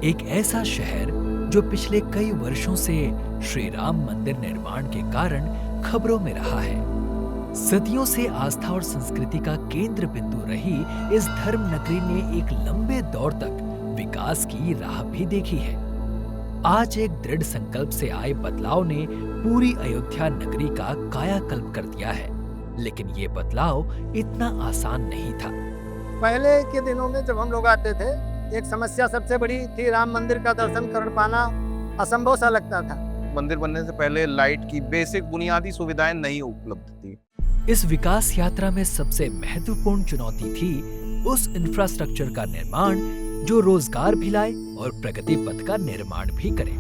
एक ऐसा शहर जो पिछले कई वर्षों से श्री राम मंदिर निर्माण के कारण खबरों में रहा है। सदियों से आस्था और संस्कृति का केंद्र बिंदु रही इस धर्म नगरी ने एक लंबे दौर तक विकास की राह भी देखी है। आज एक दृढ़ संकल्प से आए बदलाव ने पूरी अयोध्या नगरी का कायाकल्प कर दिया है, लेकिन ये बदलाव इतना आसान नहीं था। पहले के दिनों में जब हम लोग आते थे, एक समस्या सबसे बड़ी थी, राम मंदिर का दर्शन कर पाना असंभव सा लगता था। मंदिर बनने से पहले लाइट की बेसिक बुनियादी सुविधाएं नहीं उपलब्ध थी। इस विकास यात्रा में सबसे महत्वपूर्ण चुनौती थी उस इंफ्रास्ट्रक्चर का निर्माण जो रोजगार भी लाए और प्रगति पथ का निर्माण भी करे।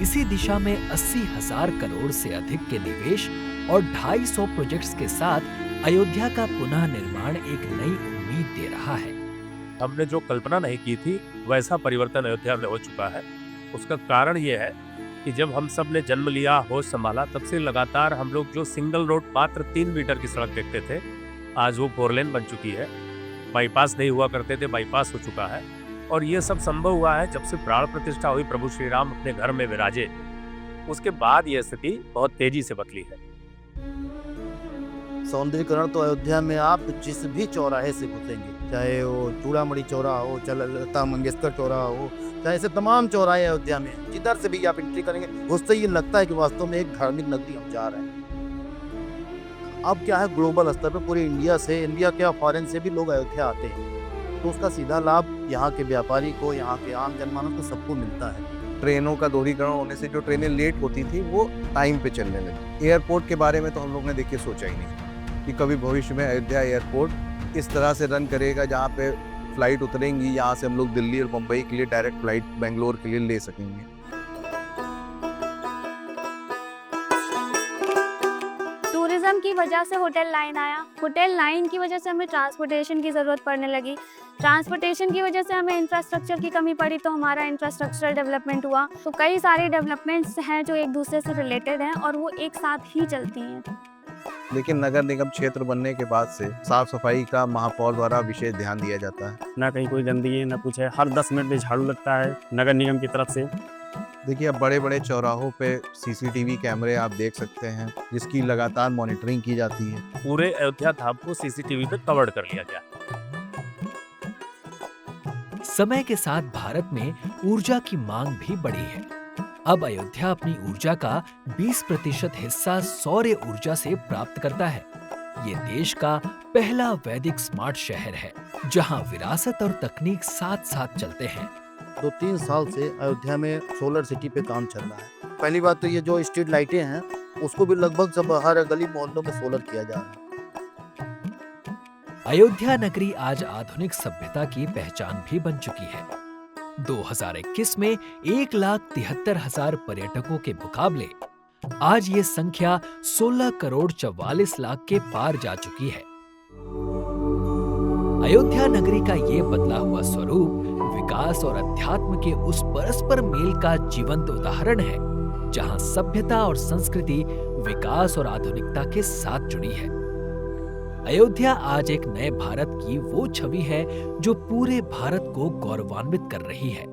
इसी दिशा में 80,000 करोड़ से अधिक के निवेश और 250 प्रोजेक्ट्स के साथ अयोध्या का पुनः निर्माण एक नई उम्मीद दे रहा है। हमने जो कल्पना नहीं की थी वैसा परिवर्तन अयोध्या में हो चुका है। उसका कारण ये है कि जब हम सब ने जन्म लिया, होश संभाला, तब से लगातार हम लोग जो सिंगल रोड मात्र 3 मीटर की सड़क देखते थे, आज वो 4 लेन बन चुकी है। बाईपास नहीं हुआ करते थे, बाईपास हो चुका है। और ये सब संभव हुआ है जब से प्राण प्रतिष्ठा हुई, प्रभु श्री राम अपने घर में विराजे। उसके बाद ये स्थिति बहुत तेजी से बदली है। सौंदर्यीकरण तो अयोध्या में आप जिस भी चौराहे से घुसेंगे, चाहे वो चूड़ामणि चौराहा हो, चाहे लता मंगेशकर चौराहा हो, चाहे ऐसे तमाम चौराहे अयोध्या में, जिधर से भी आप एंट्री करेंगे, उससे ये लगता है कि वास्तव में एक धार्मिक नगरी हम जा रहे हैं। अब क्या है, ग्लोबल स्तर पर पूरे इंडिया क्या फॉरेन से भी लोग अयोध्या आते हैं, तो उसका सीधा लाभ यहाँ के व्यापारी को, यहाँ के आम जनमानस को, सबको मिलता है। ट्रेनों का दोहरीकरण होने से जो ट्रेनें लेट होती थी वो टाइम पे चलने लगी। एयरपोर्ट के बारे में तो हम लोग ने देखिए सोचा ही नहीं कि कभी भविष्य में अयोध्या एयरपोर्ट इस तरह से रन करेगा जहाँ पे फ्लाइट उतरेंगी, यहाँ से हम लोग दिल्ली और मुंबई के लिए डायरेक्ट फ्लाइट बेंगलोर के लिए ले सकेंगे। टूरिज्म की वजह से होटल लाइन आया, होटल लाइन की वजह से हमें ट्रांसपोर्टेशन की ज़रूरत पड़ने लगी, ट्रांसपोर्टेशन की वजह से हमें इंफ्रास्ट्रक्चर की कमी पड़ी, तो हमारा इंफ्रास्ट्रक्चरल डेवलपमेंट हुआ। तो कई सारे डेवलपमेंट्स हैं जो एक दूसरे से रिलेटेड हैं और वो एक साथ ही चलती हैं। लेकिन नगर निगम क्षेत्र बनने के बाद से साफ सफाई का महापौर द्वारा विशेष ध्यान दिया जाता है। ना कहीं कोई गंदगी ना कुछ है, हर 10 मिनट में झाड़ू लगता है नगर निगम की तरफ से। देखिए, अब बड़े बड़े चौराहों पे सीसीटीवी कैमरे आप देख सकते हैं, जिसकी लगातार मॉनिटरिंग की जाती है। पूरे अयोध्या धाम को सीसीटीवी पे कवर्ड कर लिया गया। समय के साथ भारत में ऊर्जा की मांग भी बढ़ी है। अब अयोध्या अपनी ऊर्जा का 20% हिस्सा सौर ऊर्जा से प्राप्त करता है। ये देश का पहला वैदिक स्मार्ट शहर है, जहां विरासत और तकनीक साथ साथ चलते हैं। 2-3 साल से अयोध्या में सोलर सिटी पे काम चल रहा है। पहली बात तो ये जो स्ट्रीट लाइटें हैं, उसको भी लगभग सब हर गली मोहल्लों में सोलर किया जा रहा है। अयोध्या नगरी आज आधुनिक सभ्यता की पहचान भी बन चुकी है। 2021 में 1,73,000 पर्यटकों के मुकाबले आज ये संख्या 16 करोड़ 44 लाख के पार जा चुकी है। अयोध्या नगरी का ये बदला हुआ स्वरूप विकास और अध्यात्म के उस परस्पर मेल का जीवंत उदाहरण है, जहां सभ्यता और संस्कृति विकास और आधुनिकता के साथ जुड़ी है। अयोध्या आज एक नए भारत की वो छवि है जो पूरे भारत को गौरवान्वित कर रही है।